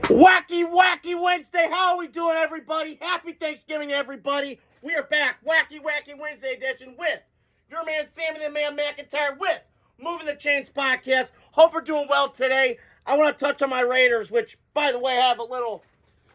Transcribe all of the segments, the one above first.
Wacky, wacky Wednesday. How are we doing, everybody? Happy Thanksgiving, everybody. We are back. Wacky, wacky Wednesday edition with your man, Sammy the Man McIntyre with Moving the Chains podcast. Hope we're doing well today. I want to touch on my Raiders, which, by the way, I have a little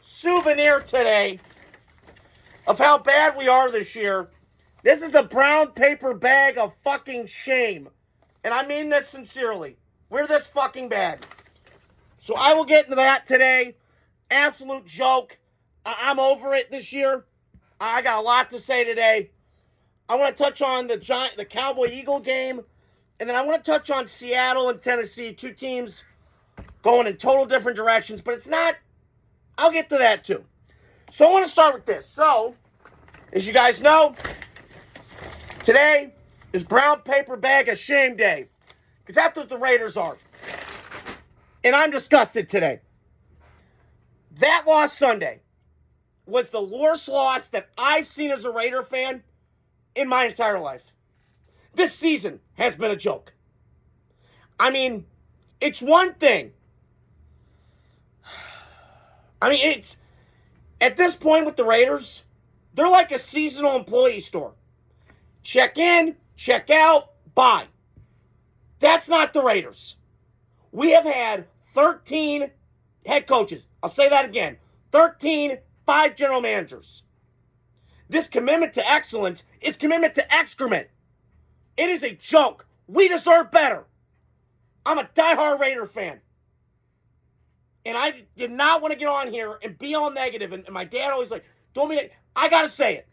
souvenir today of how bad we are this year. This is a brown paper bag of fucking shame. And I mean this sincerely. We're this fucking bad. So I will get into that today. Absolute joke. I'm over it this year. I got a lot to say today. I want to touch on the Cowboy-Eagle game. And then I want to touch on Seattle and Tennessee. Two teams going in total different directions. But it's not... I'll get to that too. So I want to start with this. So, as you guys know, today is brown paper bag of shame day. Because that's what the Raiders are. And I'm disgusted today. That loss Sunday was the worst loss that I've seen as a Raider fan in my entire life. This season has been a joke. I mean, it's one thing. I mean, it's... At this point with the Raiders, they're like a seasonal employee store. Check in, check out, buy. That's not the Raiders. We have had 13 head coaches. I'll say that again. 5 general managers. This commitment to excellence is commitment to excrement. It is a joke. We deserve better. I'm a diehard Raider fan. And I did not want to get on here and be all negative. And my dad always like, don't be negative. I got to say it.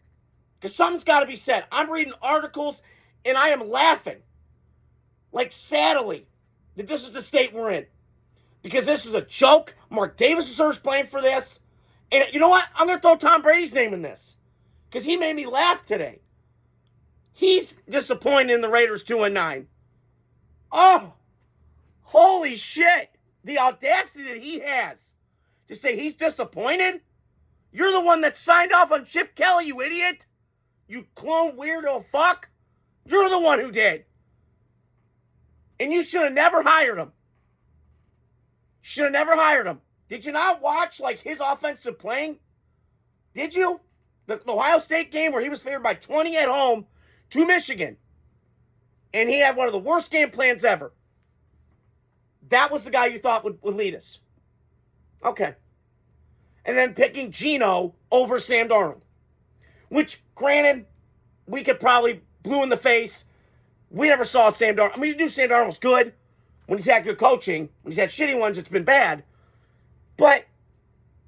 Because something's got to be said. I'm reading articles and I am laughing. Like, sadly, that this is the state we're in. Because this is a joke. Mark Davis deserves blame for this. And you know what? I'm going to throw Tom Brady's name in this. Because he made me laugh today. He's disappointed in the Raiders 2-9. Oh, holy shit. The audacity that he has to say he's disappointed. You're the one that signed off on Chip Kelly, you idiot. You clone weirdo fuck. You're the one who did. And you should have never hired him. Should have never hired him. Did you not watch, like, his offensive playing? Did you? The Ohio State game where he was favored by 20 at home to Michigan. And he had one of the worst game plans ever. That was the guy you thought would lead us. Okay. And then picking Geno over Sam Darnold. Which, granted, we could probably blue in the face. We never saw Sam Darnold. I mean, you knew Sam Darnold's good when he's had good coaching. When he's had shitty ones, it's been bad. But,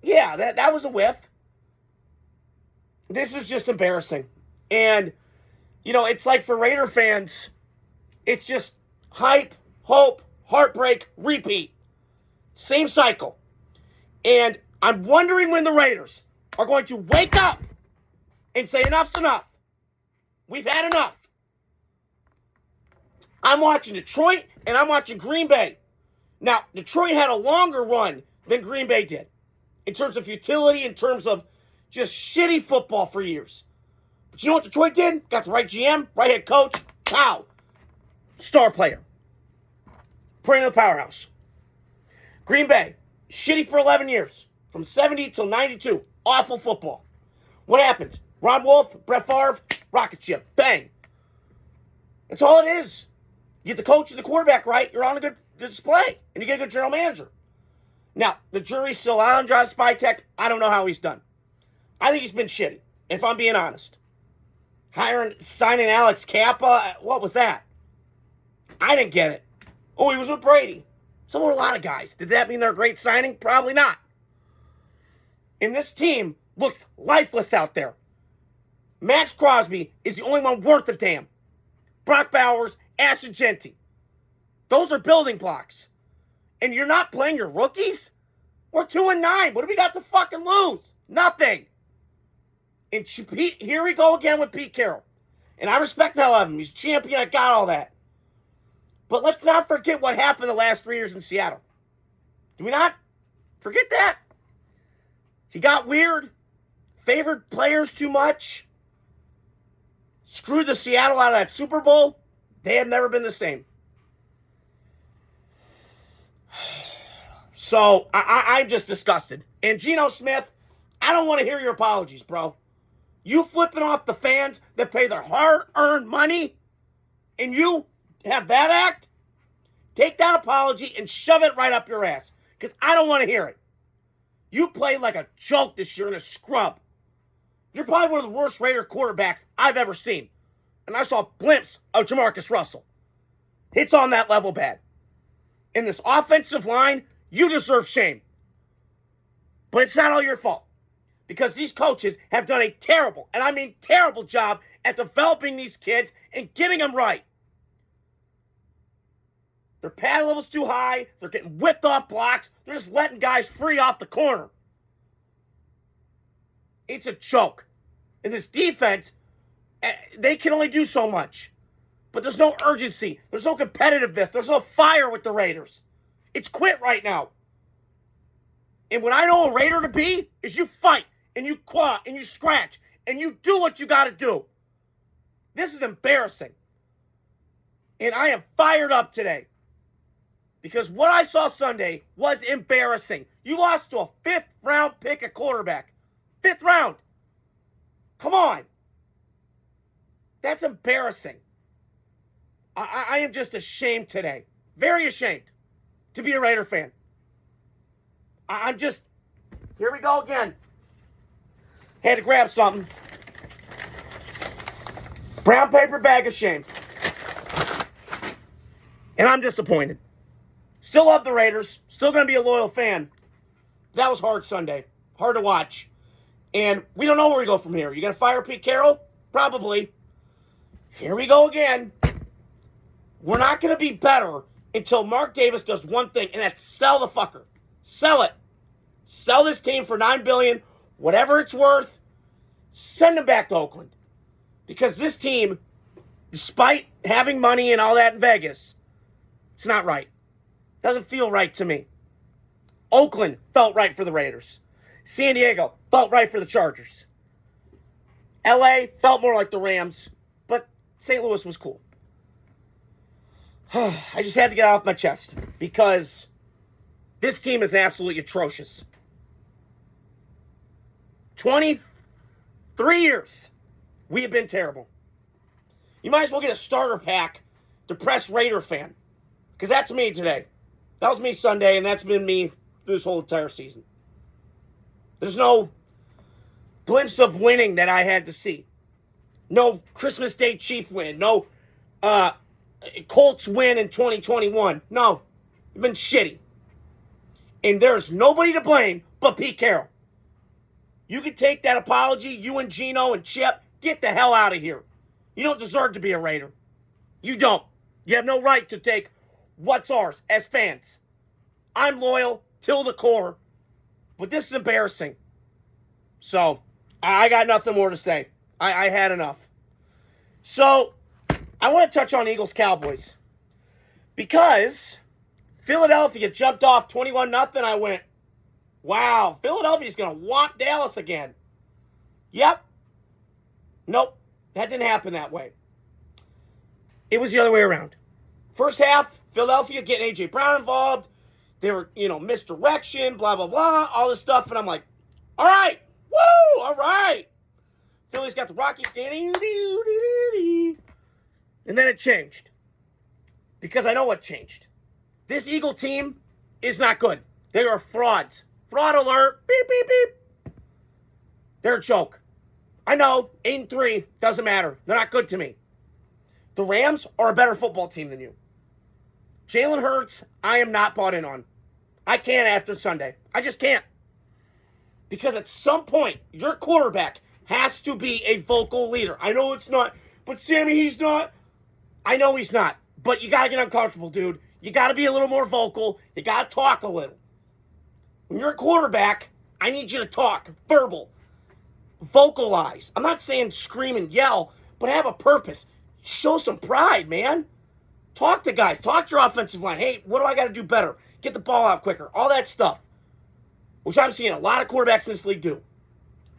yeah, that was a whiff. This is just embarrassing. And, you know, it's like for Raider fans, it's just hype, hope, heartbreak, repeat. Same cycle. And I'm wondering when the Raiders are going to wake up and say enough's enough. We've had enough. I'm watching Detroit and I'm watching Green Bay. Now, Detroit had a longer run than Green Bay did. In terms of futility, in terms of just shitty football for years. But you know what Detroit did? Got the right GM, right head coach. Pow. Star player. Perennial powerhouse. Green Bay. Shitty for 11 years. From 70 till 92. Awful football. What happens? Ron Wolf, Brett Favre, rocket ship. Bang. That's all it is. You get the coach and the quarterback right, you're on a good display. And you get a good general manager. Now, the jury's still out on John Spytek. I don't know how he's done. I think he's been shitty, if I'm being honest. Signing Alex Kappa, what was that? I didn't get it. Oh, he was with Brady. So were a lot of guys. Did that mean they're a great signing? Probably not. And this team looks lifeless out there. Max Crosby is the only one worth a damn. Brock Bowers, Ashton Genty. Those are building blocks. And you're not playing your rookies? We're 2-9. What do we got to fucking lose? Nothing. And here we go again with Pete Carroll. And I respect the hell out of him. He's a champion. I got all that. But let's not forget what happened the last 3 years in Seattle. Do we not? Forget that. He got weird. Favored players too much. Screwed the Seattle out of that Super Bowl. They have never been the same. So I'm just disgusted. And Geno Smith, I don't want to hear your apologies, bro. You flipping off the fans that pay their hard-earned money, and you have that act? Take that apology and shove it right up your ass, because I don't want to hear it. You played like a joke this year in a scrub. You're probably one of the worst Raider quarterbacks I've ever seen. And I saw a glimpse of Jamarcus Russell. It's on that level bad. In this offensive line, you deserve shame. But it's not all your fault. Because these coaches have done a terrible, and I mean terrible job at developing these kids and getting them right. Their pad level's too high. They're getting whipped off blocks. They're just letting guys free off the corner. It's a joke. And this defense, they can only do so much. But there's no urgency. There's no competitiveness. There's no fire with the Raiders. It's quit right now. And what I know a Raider to be is you fight, and you claw, and you scratch, and you do what you got to do. This is embarrassing. And I am fired up today. Because what I saw Sunday was embarrassing. You lost to a 5th-round pick at quarterback. 5th round. Come on. That's embarrassing. I am just ashamed today. Very ashamed to be a Raider fan. I'm just, here we go again. Had to grab something. Brown paper bag of shame. And I'm disappointed. Still love the Raiders. Still going to be a loyal fan. That was hard Sunday. Hard to watch. And we don't know where we go from here. You going to fire Pete Carroll? Probably. Here we go again. We're not going to be better until Mark Davis does one thing, and that's sell the fucker. Sell it. Sell this team for $9 billion, whatever it's worth. Send him back to Oakland. Because this team, despite having money and all that in Vegas, it's not right. Doesn't feel right to me. Oakland felt right for the Raiders. San Diego felt right for the Chargers. LA felt more like the Rams, but St. Louis was cool. I just had to get off my chest because this team is absolutely atrocious. 23 years, we have been terrible. You might as well get a starter pack, depressed Raider fan, because that's me today. That was me Sunday, and that's been me this whole entire season. There's no glimpse of winning that I had to see. No Christmas Day Chief win. No Colts win in 2021. No, you've been shitty. And there's nobody to blame but Pete Carroll. You can take that apology, you and Geno and Chip, get the hell out of here. You don't deserve to be a Raider. You don't. You have no right to take what's ours as fans. I'm loyal till the core, but this is embarrassing. So, I got nothing more to say. I had enough. So, I want to touch on Eagles-Cowboys. Because Philadelphia jumped off 21-0. I went, wow, Philadelphia's going to whop Dallas again. Yep. Nope. That didn't happen that way. It was the other way around. First half, Philadelphia getting A.J. Brown involved. They were, misdirection, blah, blah, blah, all this stuff. And I'm like, all right. Woo! All right. Philly's got the Rocky. And then it changed. Because I know what changed. This Eagle team is not good. They are frauds. Fraud alert. Beep, beep, beep. They're a joke. I know. 8-3. Doesn't matter. They're not good to me. The Rams are a better football team than you. Jalen Hurts, I am not bought in on. I can't after Sunday. I just can't. Because at some point, your quarterback has to be a vocal leader. I know it's not. But Sammy, he's not. I know he's not. But you got to get uncomfortable, dude. You got to be a little more vocal. You got to talk a little. When you're a quarterback, I need you to talk. Verbal. Vocalize. I'm not saying scream and yell, but have a purpose. Show some pride, man. Talk to guys. Talk to your offensive line. Hey, what do I got to do better? Get the ball out quicker. All that stuff. Which I'm seeing a lot of quarterbacks in this league do.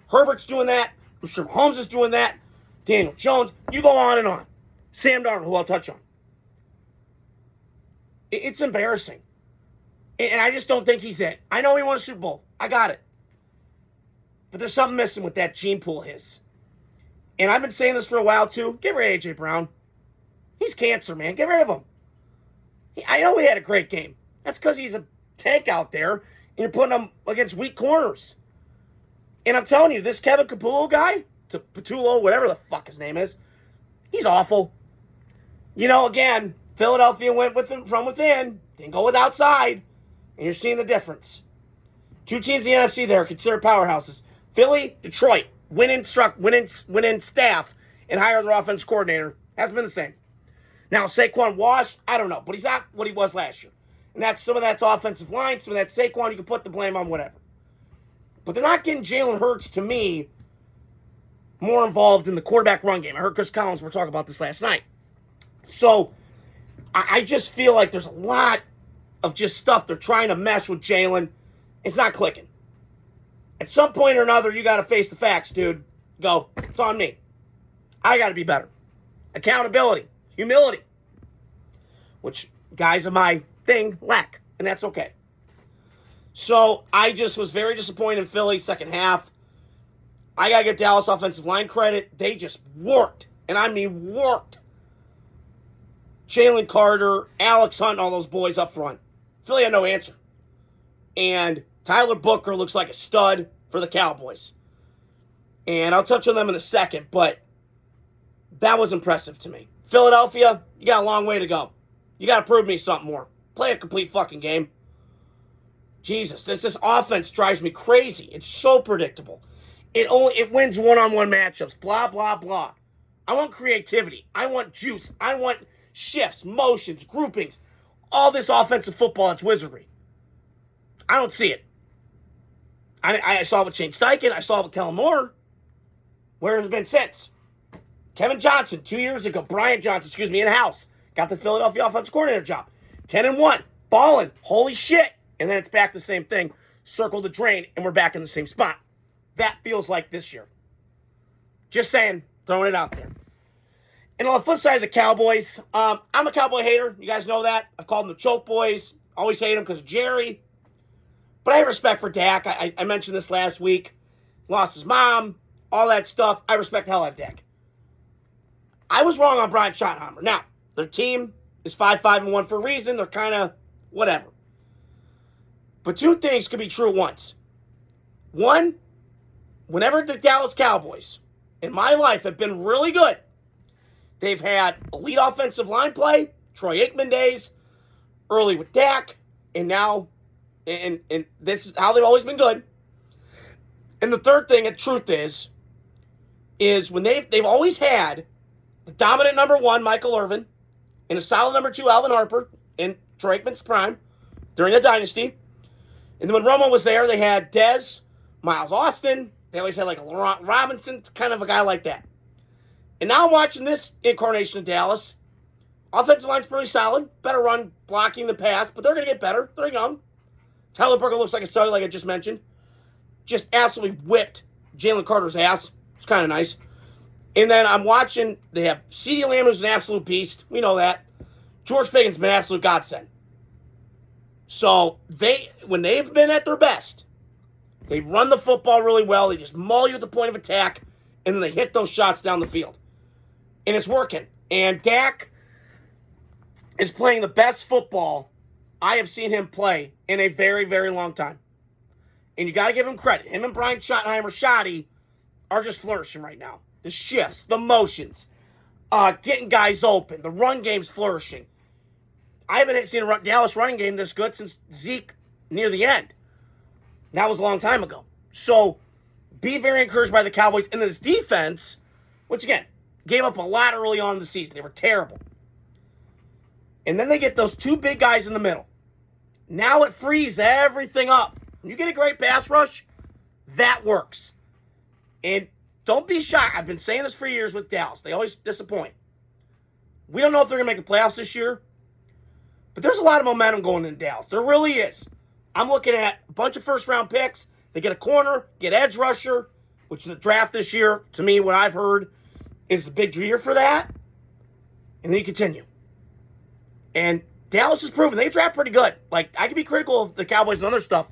Herbert's doing that. I'm sure Mahomes is doing that. Daniel Jones. You go on and on. Sam Darnold, who I'll touch on. It's embarrassing. And I just don't think he's it. I know he won a Super Bowl. I got it. But there's something missing with that gene pool of his. And I've been saying this for a while, too. Get rid of A.J. Brown. He's cancer, man. Get rid of him. I know he had a great game. That's because he's a tank out there, and you're putting him against weak corners. And I'm telling you, this Kevin Capullo guy, Patullo, whatever the fuck his name is, he's awful. You know, again, Philadelphia went with him from within, didn't go with outside, and you're seeing the difference. Two teams in the NFC there are considered powerhouses. Philly, Detroit, win in staff, and hire their offense coordinator. Hasn't been the same. Now, Saquon washed, I don't know, but he's not what he was last year. And some of that's offensive line, some of that's Saquon, you can put the blame on whatever. But they're not getting Jalen Hurts, to me, more involved in the quarterback run game. I heard Chris Collins were talking about this last night. So, I just feel like there's a lot of just stuff they're trying to mesh with Jalen. It's not clicking. At some point or another, you got to face the facts, dude. Go, it's on me. I got to be better. Accountability, humility, which guys of my thing lack, and that's okay. So I just was very disappointed in Philly second half. I got to give Dallas offensive line credit. They just worked, and I mean worked. Jalen Carter, Alex Hunt, all those boys up front. Philly had no answer. And Tyler Booker looks like a stud for the Cowboys. And I'll touch on them in a second, but that was impressive to me. Philadelphia, you got a long way to go. You got to prove me something more. Play a complete fucking game. Jesus, this offense drives me crazy. It's so predictable. It wins one-on-one matchups. Blah, blah, blah. I want creativity. I want juice. I want shifts, motions, groupings. All this offensive football, it's wizardry. I don't see it. I saw it with Shane Steichen. I saw it with Kellen Moore. Where has it been since? Kevin Johnson, 2 years ago. Brian Johnson, in-house. Got the Philadelphia offensive coordinator job. 10-1. Balling. Holy shit. And then it's back to the same thing. Circle the drain, and we're back in the same spot. That feels like this year. Just saying. Throwing it out there. And on the flip side of the Cowboys, I'm a Cowboy hater. You guys know that. I've called them the Choke Boys. Always hate them because of Jerry. But I have respect for Dak. I mentioned this last week. Lost his mom. All that stuff. I respect the hell out of Dak. I was wrong on Brian Schottenheimer. Now, their team is 5-5-1 for a reason. They're kind of whatever. But two things could be true at once. One, whenever the Dallas Cowboys, in my life, have been really good, they've had elite offensive line play, Troy Aikman days, early with Dak, and now, and this is how they've always been good. And the third thing, the truth is when they've always had the dominant number one, Michael Irvin, and a solid number two, Alvin Harper, in Troy Aikman's prime, during the dynasty. And then when Romo was there, they had Dez, Miles Austin. They always had like a Laurent Robinson, kind of a guy like that. And now I'm watching this incarnation of Dallas. Offensive line's pretty solid. Better run blocking than pass, but they're going to get better. They're young. Tyler Booker looks like a stud, like I just mentioned. Just absolutely whipped Jalen Carter's ass. It's kind of nice. And then I'm watching, they have CeeDee Lamb, who's an absolute beast. We know that. George Pickens has been an absolute godsend. So, when they've been at their best, they run the football really well. They just maul you at the point of attack, and then they hit those shots down the field. And it's working. And Dak is playing the best football I have seen him play in a very, very long time. And you got to give him credit. Him and Brian Schottenheimer, Shotty, are just flourishing right now. The shifts, the motions, getting guys open. The run game's flourishing. I haven't seen a Dallas running game this good since Zeke near the end. That was a long time ago. So, be very encouraged by the Cowboys. And this defense, which again, gave up a lot early on in the season. They were terrible. And then they get those two big guys in the middle. Now it frees everything up. When you get a great pass rush, that works. And don't be shocked. I've been saying this for years with Dallas. They always disappoint. We don't know if they're going to make the playoffs this year. But there's a lot of momentum going in Dallas. There really is. I'm looking at a bunch of first-round picks. They get a corner, get edge rusher, which the draft this year, to me, what I've heard, is a big year for that. And then you continue. And Dallas has proven they draft pretty good. Like, I can be critical of the Cowboys and other stuff,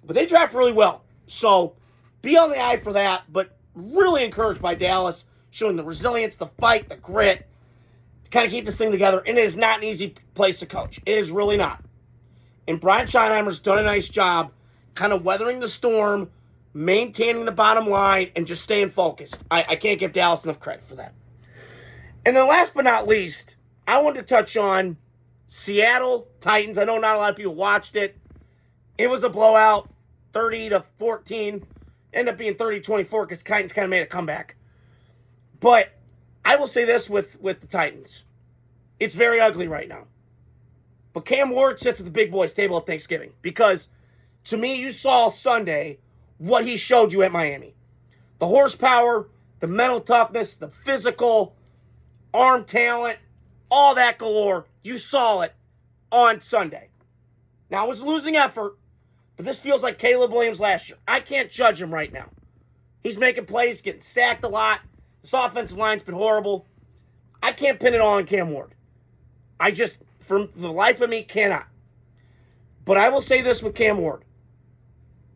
but they draft really well. So, be on the eye for that, but really encouraged by Dallas, showing the resilience, the fight, the grit, to kind of keep this thing together. And it is not an easy place to coach. It is really not. And Brian Schottenheimer's done a nice job kind of weathering the storm, maintaining the bottom line, and just staying focused. I can't give Dallas enough credit for that. And then last but not least, I wanted to touch on Seattle Titans. I know not a lot of people watched it. It was a blowout, 30-14. Ended up being 30-24 because Titans kind of made a comeback. But I will say this with the Titans. It's very ugly right now. But Cam Ward sits at the big boys' table at Thanksgiving. Because, to me, you saw Sunday what he showed you at Miami. The horsepower, the mental toughness, the physical, arm talent, all that galore. You saw it on Sunday. Now, it was a losing effort, but this feels like Caleb Williams last year. I can't judge him right now. He's making plays, getting sacked a lot. This offensive line's been horrible. I can't pin it all on Cam Ward. I just, for the life of me, cannot. But I will say this with Cam Ward.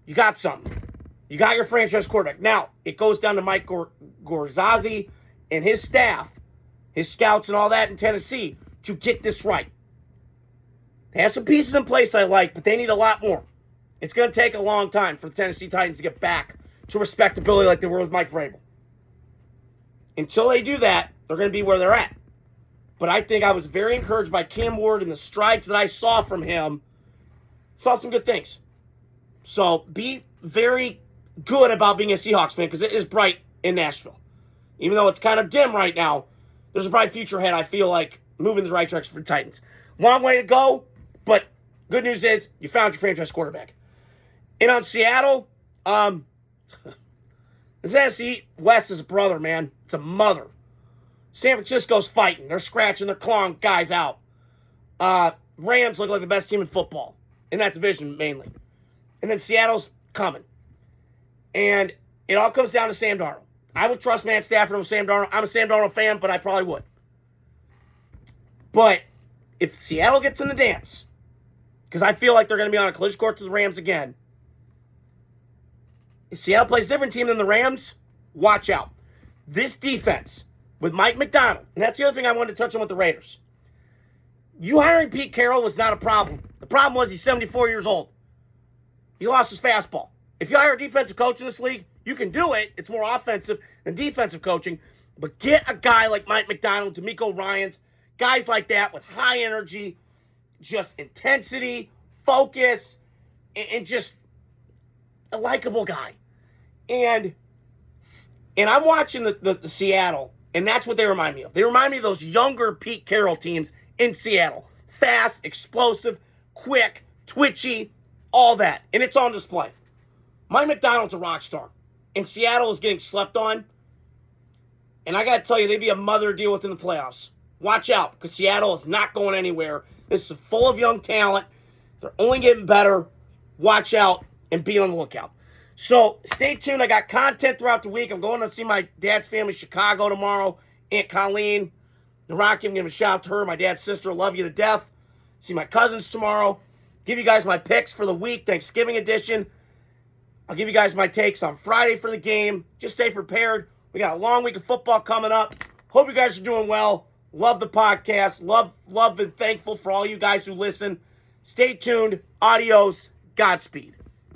You got something. You got your franchise quarterback. Now, it goes down to Mike Gorzazi and his staff, his scouts and all that in Tennessee to get this right. They have some pieces in place I like, but they need a lot more. It's going to take a long time for the Tennessee Titans to get back to respectability like they were with Mike Vrabel. Until they do that, they're going to be where they're at. But I think I was very encouraged by Cam Ward and the strides that I saw from him. Saw some good things. So be very good about being a Seahawks fan because it is bright in Nashville. Even though it's kind of dim right now, there's a bright future ahead, I feel like, moving in the right direction for the Titans. Long way to go, but good news is you found your franchise quarterback. And on Seattle, the NFC West is a brother, man. It's a mother. San Francisco's fighting. They're scratching, they're clawing guys out. Rams look like the best team in football, in that division mainly. And then Seattle's coming. And it all comes down to Sam Darnold. I would trust Matt Stafford over Sam Darnold. I'm a Sam Darnold fan, but I probably would. But if Seattle gets in the dance, because I feel like they're going to be on a collision course with the Rams again, if Seattle plays a different team than the Rams, watch out. This defense with Mike McDonald, and that's the other thing I wanted to touch on with the Raiders. You hiring Pete Carroll was not a problem. The problem was he's 74 years old. He lost his fastball. If you hire a defensive coach in this league, you can do it. It's more offensive than defensive coaching. But get a guy like Mike McDonald, D'Amico Ryans, guys like that with high energy, just intensity, focus, and just a likable guy. And I'm watching the Seattle, and that's what they remind me of. They remind me of those younger Pete Carroll teams in Seattle. Fast, explosive, quick, twitchy, all that. And it's on display. Mike McDonald's a rock star. And Seattle is getting slept on. And I got to tell you, they'd be a mother to deal with in the playoffs. Watch out, because Seattle is not going anywhere. This is full of young talent. They're only getting better. Watch out and be on the lookout. So stay tuned. I got content throughout the week. I'm going to see my dad's family in Chicago tomorrow. Aunt Colleen, the Rocky, I'm giving a shout out to her. My dad's sister, love you to death. See my cousins tomorrow. Give you guys my picks for the week, Thanksgiving edition. I'll give you guys my takes on Friday for the game. Just stay prepared. We got a long week of football coming up. Hope you guys are doing well. Love the podcast. Love and thankful for all you guys who listen. Stay tuned. Adios. Godspeed.